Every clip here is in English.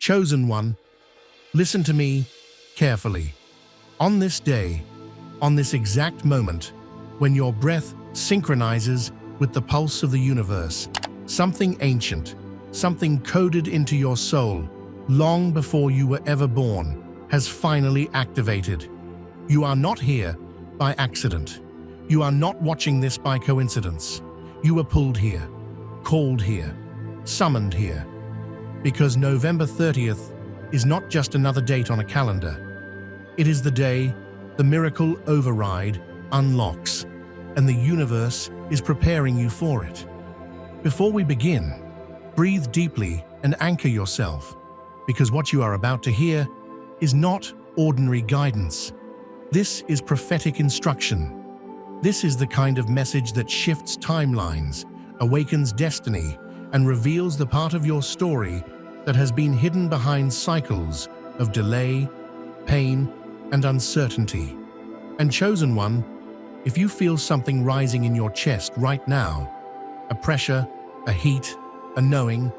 Chosen one, listen to me carefully. On this day, on this exact moment, when your breath synchronizes with the pulse of the universe, something ancient, something coded into your soul, long before you were ever born, has finally activated. You are not here by accident. You are not watching this by coincidence. You were pulled here, called here, summoned here. Because November 30th is not just another date on a calendar. It is the day the miracle override unlocks, and the universe is preparing you for it. Before we begin, breathe deeply and anchor yourself, because what you are about to hear is not ordinary guidance. This is prophetic instruction. This is the kind of message that shifts timelines, awakens destiny, and reveals the part of your story that has been hidden behind cycles of delay, pain, and uncertainty. And chosen one, if you feel something rising in your chest right now, a pressure, a heat, a knowing,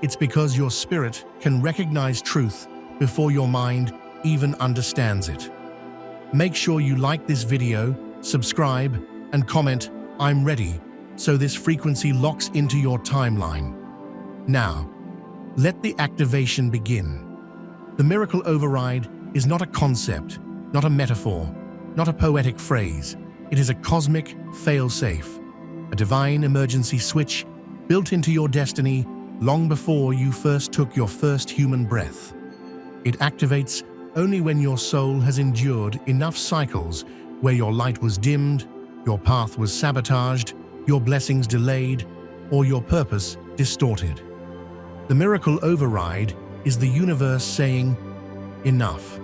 it's because your spirit can recognize truth before your mind even understands it. Make sure you like this video, subscribe, and comment, "I'm ready," so this frequency locks into your timeline. Now, let the activation begin. The miracle override is not a concept, not a metaphor, not a poetic phrase. It is a cosmic fail-safe, a divine emergency switch built into your destiny long before you first took your first human breath. It activates only when your soul has endured enough cycles where your light was dimmed, your path was sabotaged, your blessings delayed, or your purpose distorted. The miracle override is the universe saying, "Enough.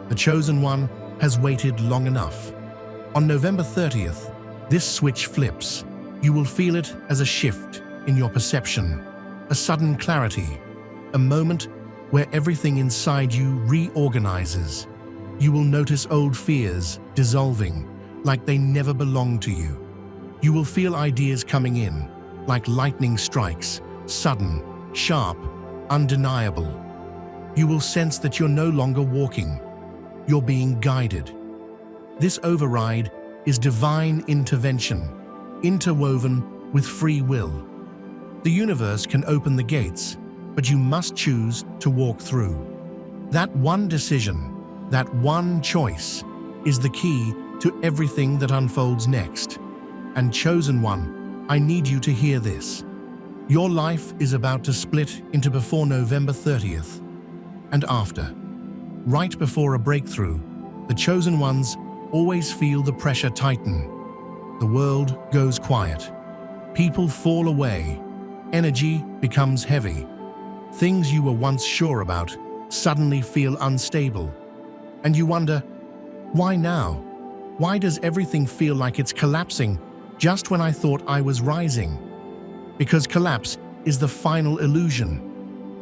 The chosen one has waited long enough." On November 30th, this switch flips. You will feel it as a shift in your perception, a sudden clarity, a moment where everything inside you reorganizes. You will notice old fears dissolving like they never belonged to you. You will feel ideas coming in like lightning strikes, sudden, sharp, undeniable. You will sense that you're no longer walking. You're being guided. This override is divine intervention, interwoven with free will. The universe can open the gates, but you must choose to walk through. That one decision, that one choice, is the key to everything that unfolds next. And chosen one, I need you to hear this. Your life is about to split into before November 30th and after. Right before a breakthrough, the chosen ones always feel the pressure tighten. The world goes quiet. People fall away. Energy becomes heavy. Things you were once sure about suddenly feel unstable. And you wonder, why now? Why does everything feel like it's collapsing just when I thought I was rising? Because collapse is the final illusion.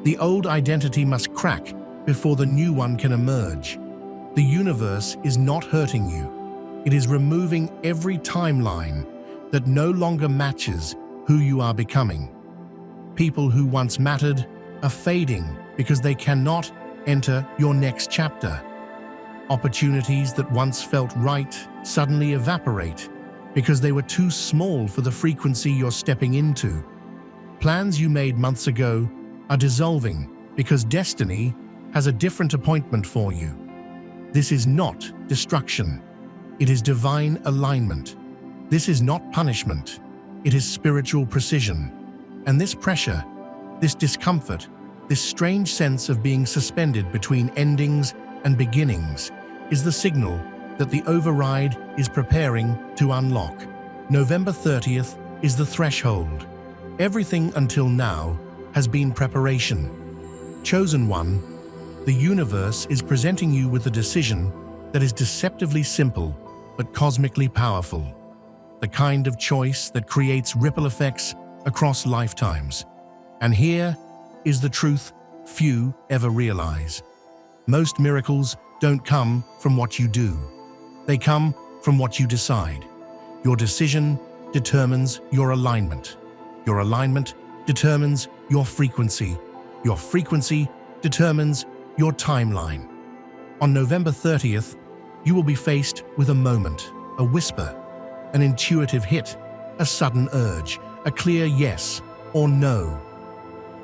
The old identity must crack before the new one can emerge. The universe is not hurting you. It is removing every timeline that no longer matches who you are becoming. People who once mattered are fading because they cannot enter your next chapter. Opportunities that once felt right suddenly evaporate because they were too small for the frequency you're stepping into. Plans you made months ago are dissolving because destiny has a different appointment for you. This is not destruction. It is divine alignment. This is not punishment. It is spiritual precision. And this pressure, this discomfort, this strange sense of being suspended between endings and beginnings is the signal that the override is preparing to unlock. November 30th is the threshold. Everything until now has been preparation. Chosen one, the universe is presenting you with a decision that is deceptively simple but cosmically powerful. The kind of choice that creates ripple effects across lifetimes. And here is the truth few ever realize. Most miracles don't come from what you do. They come from what you decide. Your decision determines your alignment. Your alignment determines your frequency. Your frequency determines your timeline. On November 30th, you will be faced with a moment, a whisper, an intuitive hit, a sudden urge, a clear yes or no.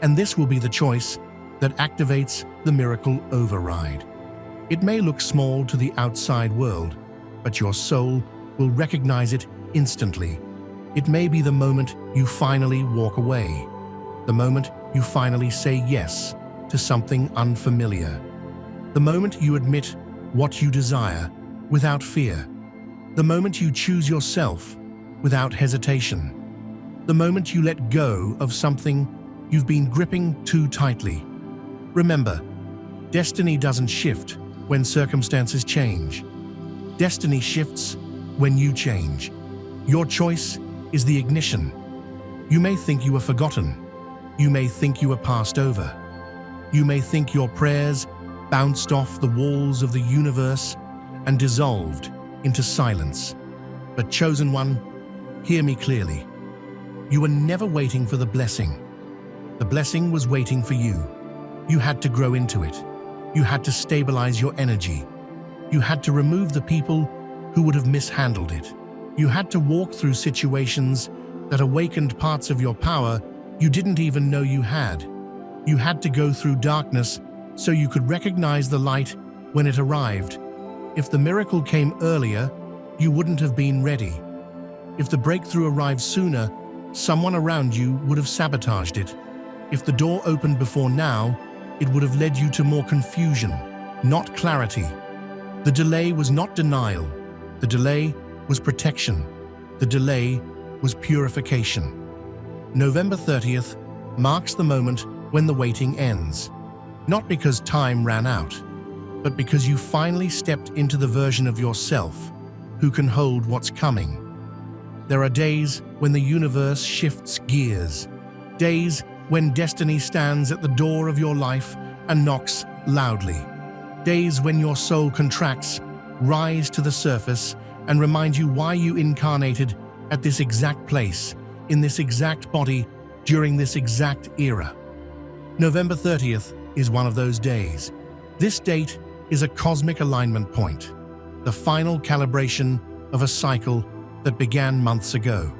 And this will be the choice that activates the miracle override. It may look small to the outside world, but your soul will recognize it instantly. It may be the moment you finally walk away, the moment you finally say yes to something unfamiliar, the moment you admit what you desire without fear, the moment you choose yourself without hesitation, the moment you let go of something you've been gripping too tightly. Remember, destiny doesn't shift when circumstances change. Destiny shifts when you change. Your choice is the ignition. You may think you were forgotten. You may think you were passed over. You may think your prayers bounced off the walls of the universe and dissolved into silence. But chosen one, hear me clearly. You were never waiting for the blessing. The blessing was waiting for you. You had to grow into it. You had to stabilize your energy. You had to remove the people who would have mishandled it. You had to walk through situations that awakened parts of your power you didn't even know you had. You had to go through darkness so you could recognize the light when it arrived. If the miracle came earlier, you wouldn't have been ready. If the breakthrough arrived sooner, someone around you would have sabotaged it. If the door opened before now, it would have led you to more confusion, not clarity. The delay was not denial. The delay was protection. The delay was purification. November 30th marks the moment when the waiting ends. Not because time ran out, but because you finally stepped into the version of yourself who can hold what's coming. There are days when the universe shifts gears. Days when destiny stands at the door of your life and knocks loudly. Days when your soul contracts, rise to the surface, and remind you why you incarnated at this exact place, in this exact body, during this exact era. November 30th is one of those days. This date is a cosmic alignment point, the final calibration of a cycle that began months ago.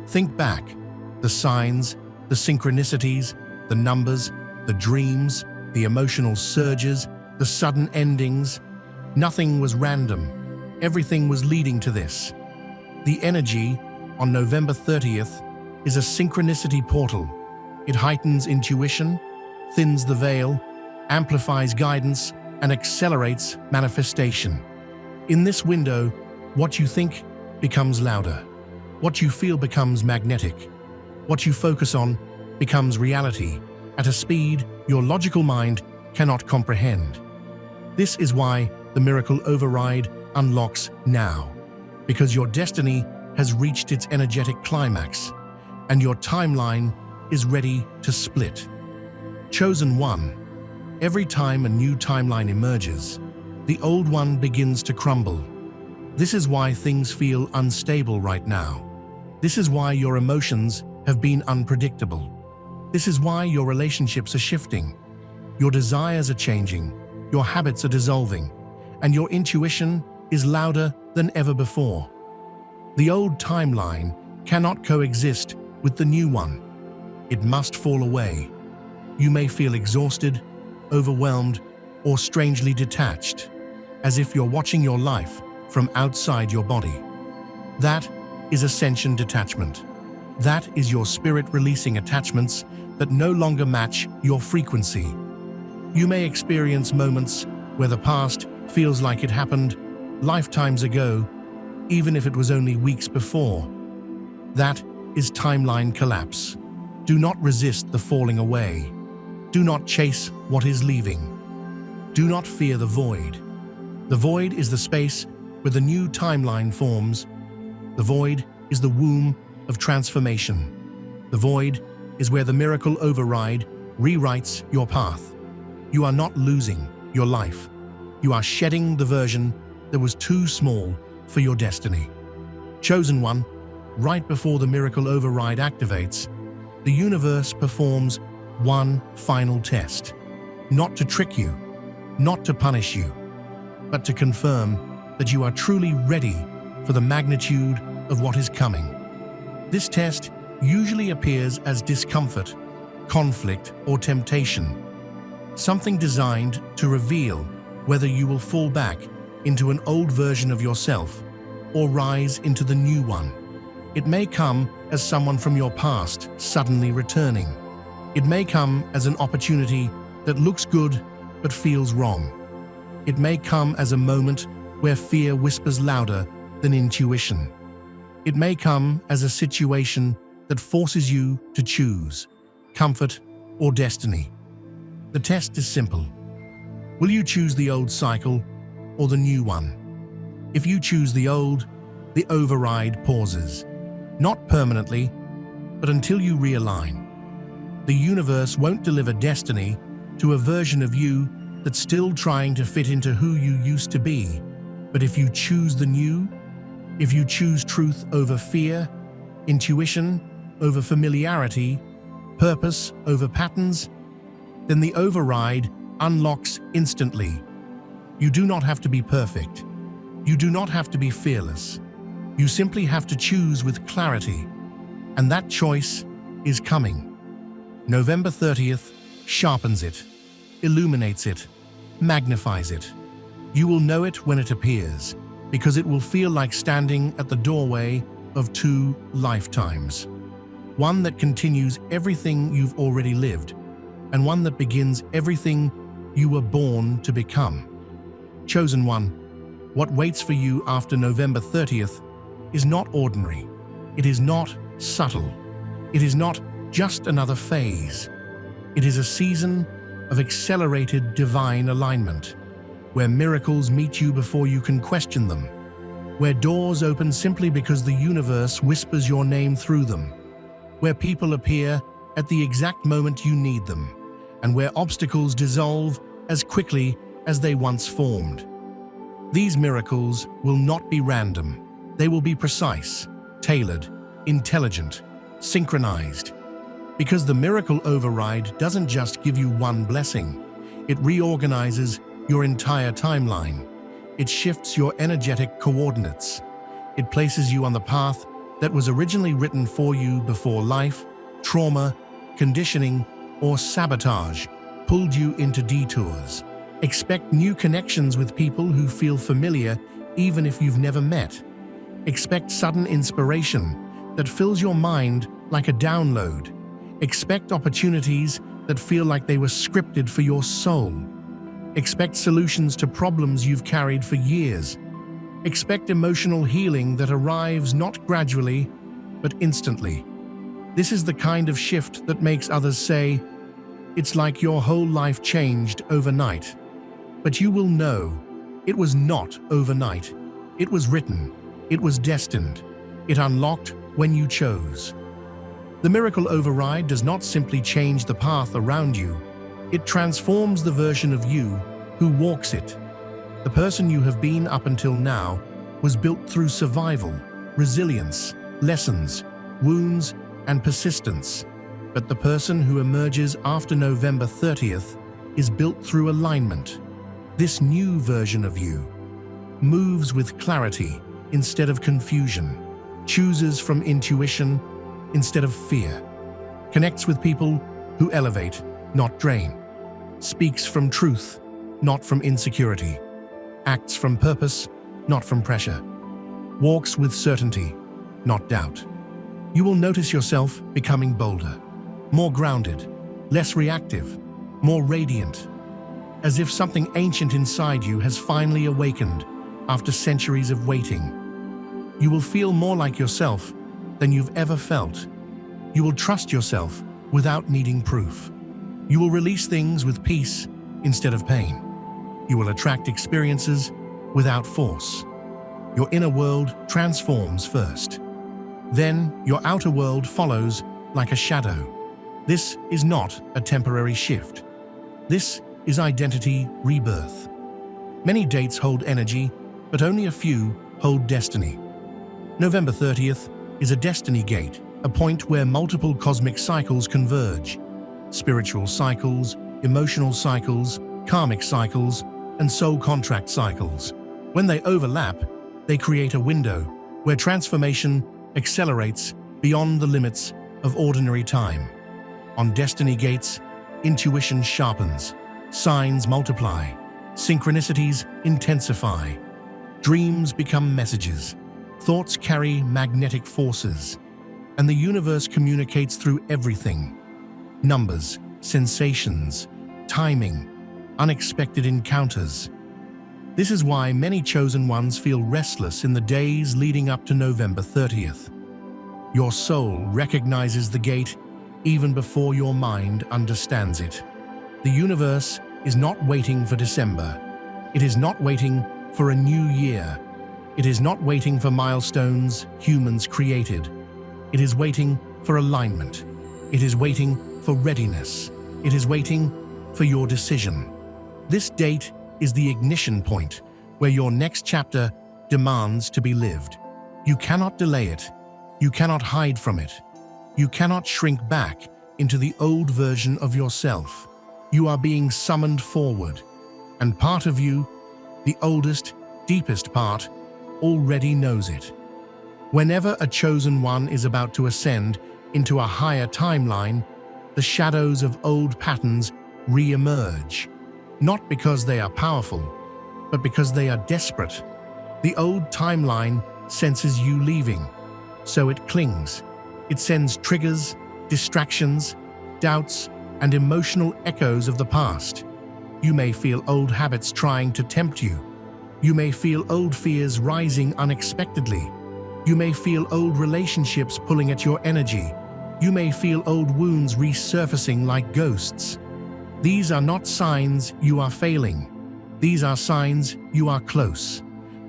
Think back, the signs, the synchronicities, the numbers, the dreams, the emotional surges, the sudden endings. Nothing was random. Everything was leading to this. The energy on November 30th is a synchronicity portal. It heightens intuition, thins the veil, amplifies guidance, and accelerates manifestation. In this window, what you think becomes louder. What you feel becomes magnetic. What you focus on becomes reality at a speed your logical mind cannot comprehend. This is why the miracle override unlocks now, because your destiny has reached its energetic climax, and your timeline is ready to split. Chosen one, every time a new timeline emerges, the old one begins to crumble. This is why things feel unstable right now. This is why your emotions have been unpredictable. This is why your relationships are shifting. Your desires are changing, your habits are dissolving, and your intuition is louder than ever before. The old timeline cannot coexist with the new one. It must fall away. You may feel exhausted, overwhelmed, or strangely detached, as if you're watching your life from outside your body. That is ascension detachment. That is your spirit releasing attachments that no longer match your frequency. You may experience moments where the past feels like it happened lifetimes ago, even if it was only weeks before. That is timeline collapse. Do not resist the falling away. Do not chase what is leaving. Do not fear the void. The void is the space where the new timeline forms. The void is the womb of transformation. The void is where the miracle override rewrites your path. You are not losing your life. You are shedding the version that was too small for your destiny. Chosen one, right before the miracle override activates, the universe performs one final test. not to trick you, not to punish you, but to confirm that you are truly ready for the magnitude of what is coming. This test usually appears as discomfort, conflict, or temptation, something designed to reveal whether you will fall back into an old version of yourself or rise into the new one. It may come as someone from your past suddenly returning. It may come as an opportunity that looks good but feels wrong. It may come as a moment where fear whispers louder than intuition. It may come as a situation that forces you to choose comfort or destiny. The test is simple. Will you choose the old cycle or the new one? If you choose the old, the override pauses. Not permanently, but until you realign. The universe won't deliver destiny to a version of you that's still trying to fit into who you used to be. But if you choose the new, if you choose truth over fear, intuition over familiarity, purpose over patterns, then the override unlocks instantly. You do not have to be perfect. You do not have to be fearless. You simply have to choose with clarity, and that choice is coming. November 30th sharpens it, illuminates it, magnifies it. You will know it when it appears, because it will feel like standing at the doorway of 2 lifetimes. One that continues everything you've already lived, and one that begins everything you were born to become. Chosen one, what waits for you after November 30th is not ordinary. It is not subtle. It is not just another phase. It is a season of accelerated divine alignment, where miracles meet you before you can question them, where doors open simply because the universe whispers your name through them, where people appear at the exact moment you need them, and where obstacles dissolve as quickly as they once formed. These miracles will not be random. They will be precise, tailored, intelligent, synchronized. Because the miracle override doesn't just give you one blessing, it reorganizes your entire timeline. It shifts your energetic coordinates. It places you on the path that was originally written for you before life, trauma, conditioning, or sabotage pulled you into detours. Expect new connections with people who feel familiar even if you've never met. Expect sudden inspiration that fills your mind like a download. Expect opportunities that feel like they were scripted for your soul. Expect solutions to problems you've carried for years. Expect emotional healing that arrives not gradually, but instantly. This is the kind of shift that makes others say, "It's like your whole life changed overnight." But you will know, it was not overnight. It was written. It was destined. It unlocked when you chose. The miracle override does not simply change the path around you. It transforms the version of you who walks it. The person you have been up until now was built through survival, resilience, lessons, wounds, and persistence. But the person who emerges after November 30th is built through alignment. This new version of you moves with clarity instead of confusion, chooses from intuition instead of fear, connects with people who elevate, not drain, speaks from truth, not from insecurity, acts from purpose, not from pressure, walks with certainty, not doubt. You will notice yourself becoming bolder, more grounded, less reactive, more radiant, as if something ancient inside you has finally awakened after centuries of waiting. You will feel more like yourself than you've ever felt. You will trust yourself without needing proof. You will release things with peace instead of pain. You will attract experiences without force. Your inner world transforms first. Then your outer world follows like a shadow. This is not a temporary shift. This is identity rebirth. Many dates hold energy, but only a few hold destiny. November 30th is a destiny gate, a point where multiple cosmic cycles converge. Spiritual cycles, emotional cycles, karmic cycles, and soul contract cycles. When they overlap, they create a window where transformation accelerates beyond the limits of ordinary time. On destiny gates, intuition sharpens, signs multiply, synchronicities intensify, dreams become messages, thoughts carry magnetic forces, and the universe communicates through everything. Numbers, sensations, timing, unexpected encounters. This is why many chosen ones feel restless in the days leading up to November 30th. Your soul recognizes the gate even before your mind understands it. The universe is not waiting for December. It is not waiting for a new year. It is not waiting for milestones humans created. It is waiting for alignment. It is waiting for readiness. It is waiting for your decision. This date is the ignition point where your next chapter demands to be lived. You cannot delay it. You cannot hide from it. You cannot shrink back into the old version of yourself. You are being summoned forward, and part of you, the oldest, deepest part, already knows it. Whenever a chosen one is about to ascend into a higher timeline, the shadows of old patterns re-emerge, not because they are powerful, but because they are desperate. The old timeline senses you leaving, so it clings. It sends triggers, distractions, doubts, and emotional echoes of the past. You may feel old habits trying to tempt you. You may feel old fears rising unexpectedly. You may feel old relationships pulling at your energy. You may feel old wounds resurfacing like ghosts. These are not signs you are failing. These are signs you are close.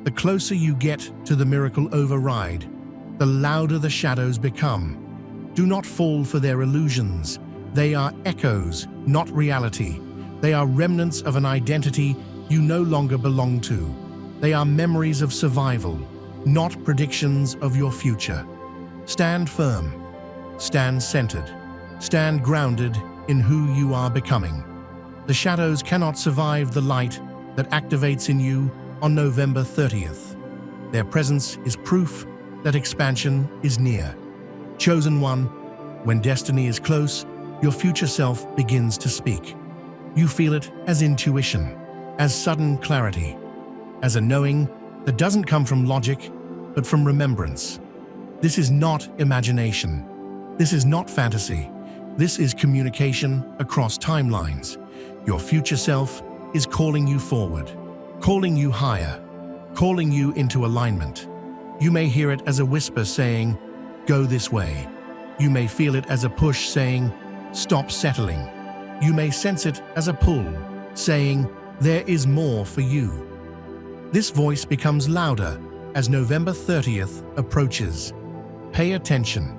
The closer you get to the miracle override, the louder the shadows become. Do not fall for their illusions. They are echoes, not reality. They are remnants of an identity you no longer belong to. They are memories of survival, not predictions of your future. Stand firm. Stand centered. Stand grounded in who you are becoming. The shadows cannot survive the light that activates in you on November 30th. Their presence is proof that expansion is near. Chosen one, when destiny is close, your future self begins to speak. You feel it as intuition, as sudden clarity, as a knowing that doesn't come from logic, but from remembrance. This is not imagination. This is not fantasy. This is communication across timelines. Your future self is calling you forward, calling you higher, calling you into alignment. You may hear it as a whisper saying, "Go this way." You may feel it as a push saying, "Stop settling." You may sense it as a pull saying, "There is more for you." This voice becomes louder as November 30th approaches. Pay attention.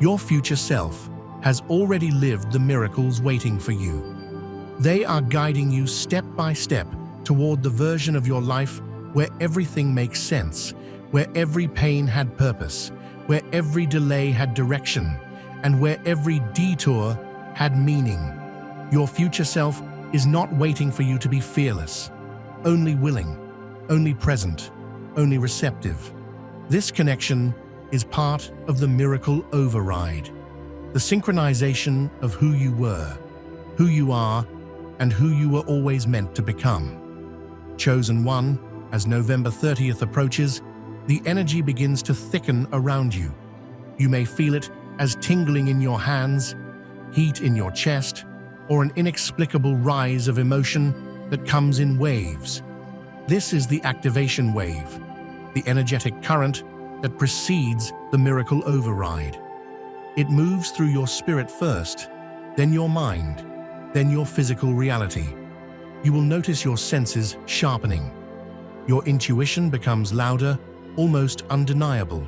Your future self has already lived the miracles waiting for you. They are guiding you step by step toward the version of your life where everything makes sense, where every pain had purpose, where every delay had direction, and where every detour had meaning. Your future self is not waiting for you to be fearless, only willing, only present, only receptive. This connection is part of the miracle override, the synchronization of who you were, who you are, and who you were always meant to become. Chosen one, as November 30th approaches, the energy begins to thicken around you. You may feel it as tingling in your hands, heat in your chest, or an inexplicable rise of emotion that comes in waves. This is the activation wave, the energetic current that precedes the miracle override. It moves through your spirit first, then your mind, then your physical reality. You will notice your senses sharpening. Your intuition becomes louder, almost undeniable.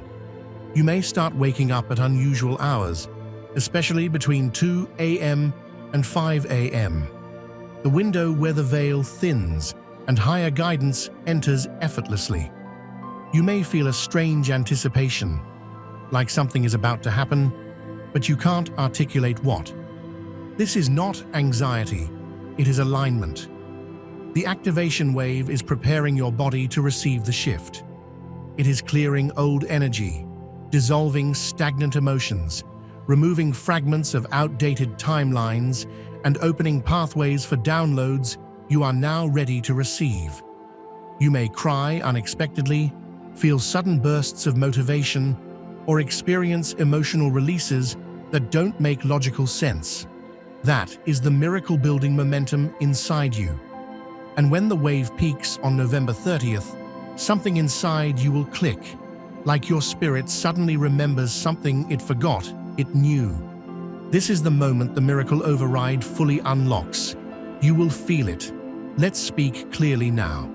You may start waking up at unusual hours, especially between 2 a.m. and 5 a.m. The window where the veil thins and higher guidance enters effortlessly. You may feel a strange anticipation, like something is about to happen, but you can't articulate what. This is not anxiety, It is alignment. The activation wave is preparing your body to receive the shift. It is clearing old energy, dissolving stagnant emotions, removing fragments of outdated timelines, and opening pathways for downloads you are now ready to receive. You may cry unexpectedly, feel sudden bursts of motivation, or experience emotional releases that don't make logical sense. That is the miracle-building momentum inside you. And when the wave peaks on November 30th, something inside you will click, like your spirit suddenly remembers something it forgot it knew. This is the moment the miracle override fully unlocks. You will feel it. Let's speak clearly now.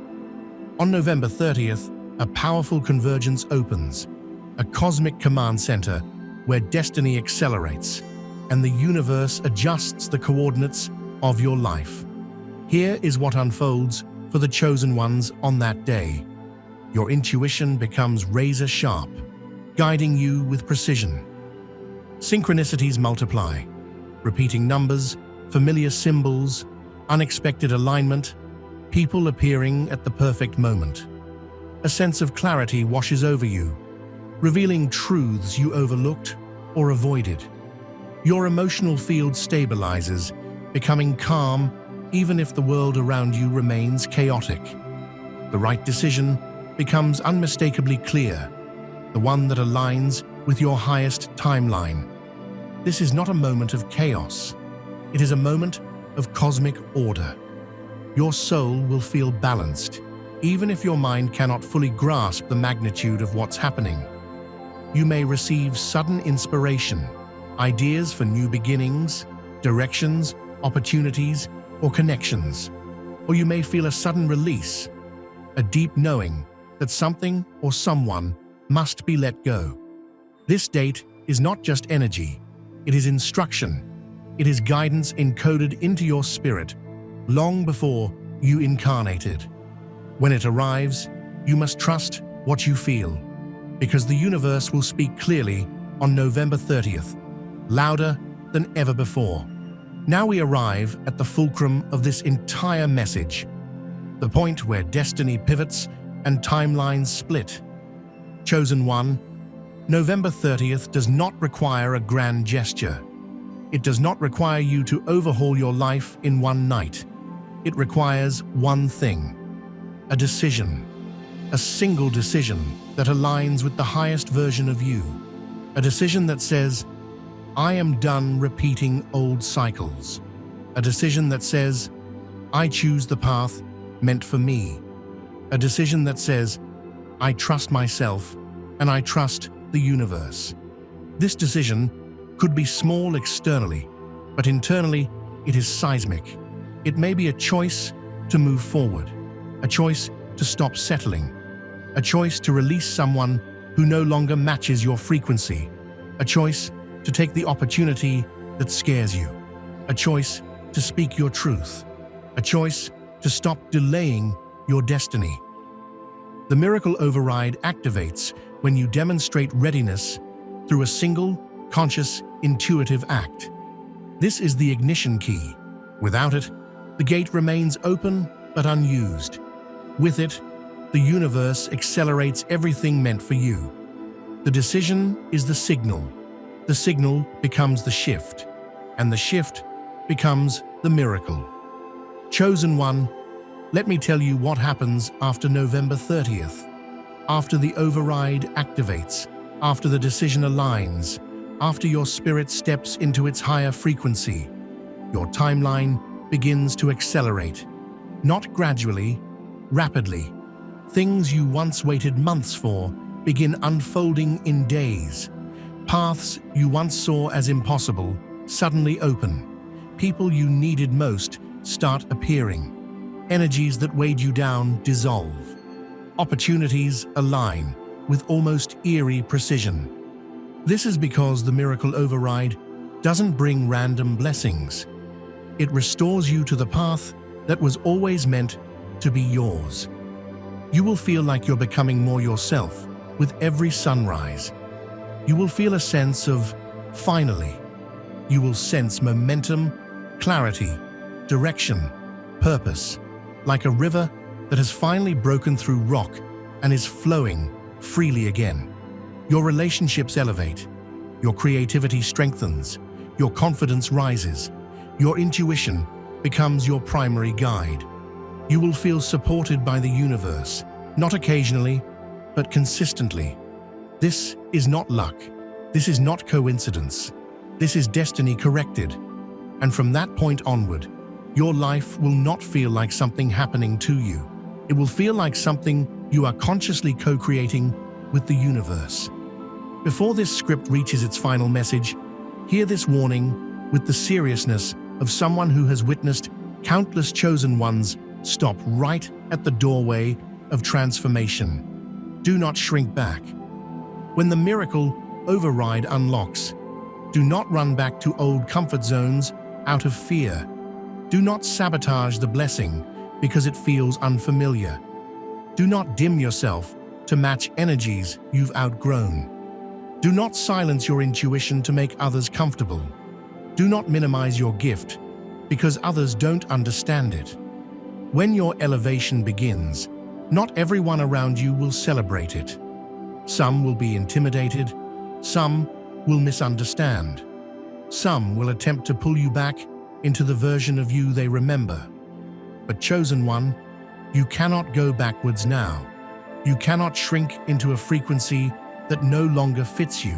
On November 30th, a powerful convergence opens, a cosmic command center where destiny accelerates and the universe adjusts the coordinates of your life. Here is what unfolds for the chosen ones on that day. Your intuition becomes razor sharp, guiding you with precision. Synchronicities multiply, repeating numbers, familiar symbols, unexpected alignment, people appearing at the perfect moment. A sense of clarity washes over you, revealing truths you overlooked or avoided. Your emotional field stabilizes, becoming calm even if the world around you remains chaotic. The right decision becomes unmistakably clear, the one that aligns with your highest timeline. This is not a moment of chaos. It is a moment of cosmic order. Your soul will feel balanced, even if your mind cannot fully grasp the magnitude of what's happening. You may receive sudden inspiration, ideas for new beginnings, directions, opportunities, or connections. Or you may feel a sudden release, a deep knowing that something or someone must be let go. This date is not just energy, it is instruction. It is guidance encoded into your spirit long before you incarnated. When it arrives, you must trust what you feel, because the universe will speak clearly on November 30th, louder than ever before. Now we arrive at the fulcrum of this entire message, the point where destiny pivots and timelines split. Chosen one, November 30th does not require a grand gesture. It does not require you to overhaul your life in one night. It requires one thing: a decision. A single decision that aligns with the highest version of you. A decision that says, I am done repeating old cycles. A decision that says, I choose the path meant for me. A decision that says, I trust myself and I trust the universe. This decision could be small externally, but internally it is seismic. It may be a choice to move forward, a choice to stop settling, a choice to release someone who no longer matches your frequency, a choice to take the opportunity that scares you, a choice to speak your truth, a choice to stop delaying your destiny. The miracle override activates when you demonstrate readiness through a single, conscious, intuitive act. This is the ignition key. Without it, the gate remains open but unused. With it, the universe accelerates everything meant for you. The decision is the signal. The signal becomes the shift, and the shift becomes the miracle. Chosen one, let me tell you what happens after November 30th. After the override activates, after the decision aligns, after your spirit steps into its higher frequency, your timeline begins to accelerate. Not gradually, rapidly. Things you once waited months for begin unfolding in days. Paths you once saw as impossible suddenly open. People you needed most start appearing. Energies that weighed you down dissolve. Opportunities align with almost eerie precision. This is because the miracle override doesn't bring random blessings. It restores you to the path that was always meant to be yours. You will feel like you're becoming more yourself with every sunrise. You will feel a sense of finally. You will sense momentum, clarity, direction, purpose, like a river that has finally broken through rock and is flowing freely again. Your relationships elevate, your creativity strengthens, your confidence rises, your intuition becomes your primary guide. You will feel supported by the universe, not occasionally, but consistently. This is not luck. This is not coincidence. This is destiny corrected. And from that point onward, your life will not feel like something happening to you. It will feel like something you are consciously co-creating with the universe. Before this script reaches its final message, hear this warning with the seriousness of someone who has witnessed countless chosen ones stop right at the doorway of transformation. Do not shrink back. When the miracle override unlocks, do not run back to old comfort zones out of fear. Do not sabotage the blessing because it feels unfamiliar. Do not dim yourself to match energies you've outgrown. Do not silence your intuition to make others comfortable. Do not minimize your gift because others don't understand it. When your elevation begins, not everyone around you will celebrate it. Some will be intimidated, some will misunderstand. Some will attempt to pull you back into the version of you they remember. But chosen one, you cannot go backwards now. You cannot shrink into a frequency that no longer fits you.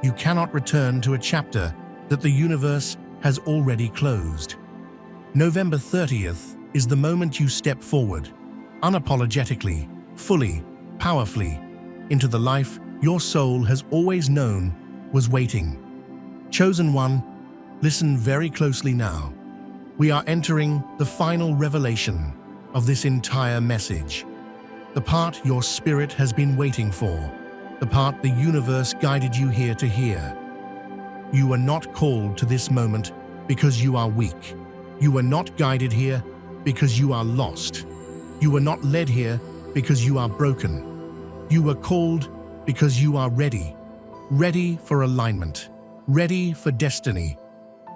You cannot return to a chapter that the universe has already closed. November 30th is the moment you step forward, unapologetically, fully, powerfully, into the life your soul has always known was waiting. Chosen one, listen very closely now. We are entering the final revelation of this entire message. The part your spirit has been waiting for, the part the universe guided you here to hear. You are not called to this moment because you are weak. You are not guided here because you are lost. You are not led here because you are broken. You were called because you are ready. Ready for alignment. Ready for destiny.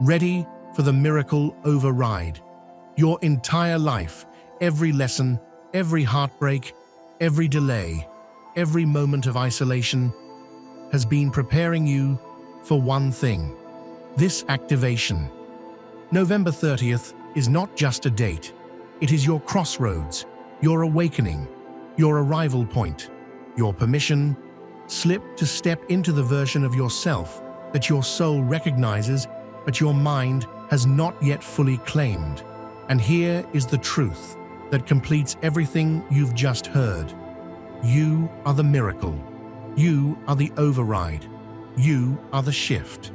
Ready for the miracle override. Your entire life, every lesson, every heartbreak, every delay, every moment of isolation has been preparing you for one thing: this activation. November 30th is not just a date. It is your crossroads, your awakening, your arrival point, your permission slip to step into the version of yourself that your soul recognizes but your mind has not yet fully claimed. And here is the truth that completes everything you've just heard. You are the miracle. You are the override. You are the shift.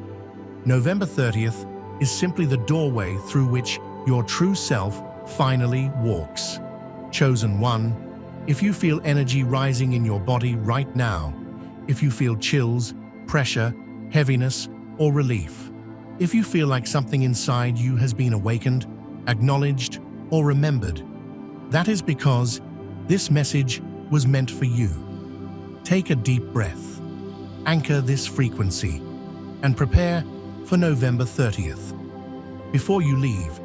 November 30th is simply the doorway through which your true self finally walks. Chosen one, if you feel energy rising in your body right now, if you feel chills, pressure, heaviness, or relief, if you feel like something inside you has been awakened, acknowledged, or remembered, that is because this message was meant for you. Take a deep breath, anchor this frequency, and prepare for November 30th. Before you leave,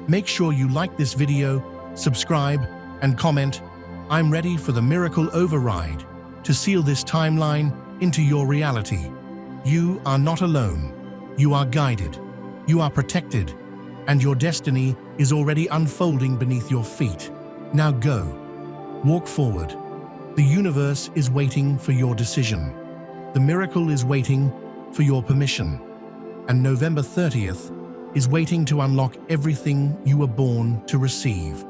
make sure you like this video, subscribe, and comment, "I'm ready for the miracle override," to seal this timeline into your reality. You are not alone. You are guided. You are protected. And your destiny is already unfolding beneath your feet. Now go. Walk forward. The universe is waiting for your decision. The miracle is waiting for your permission. And November 30th is waiting to unlock everything you were born to receive.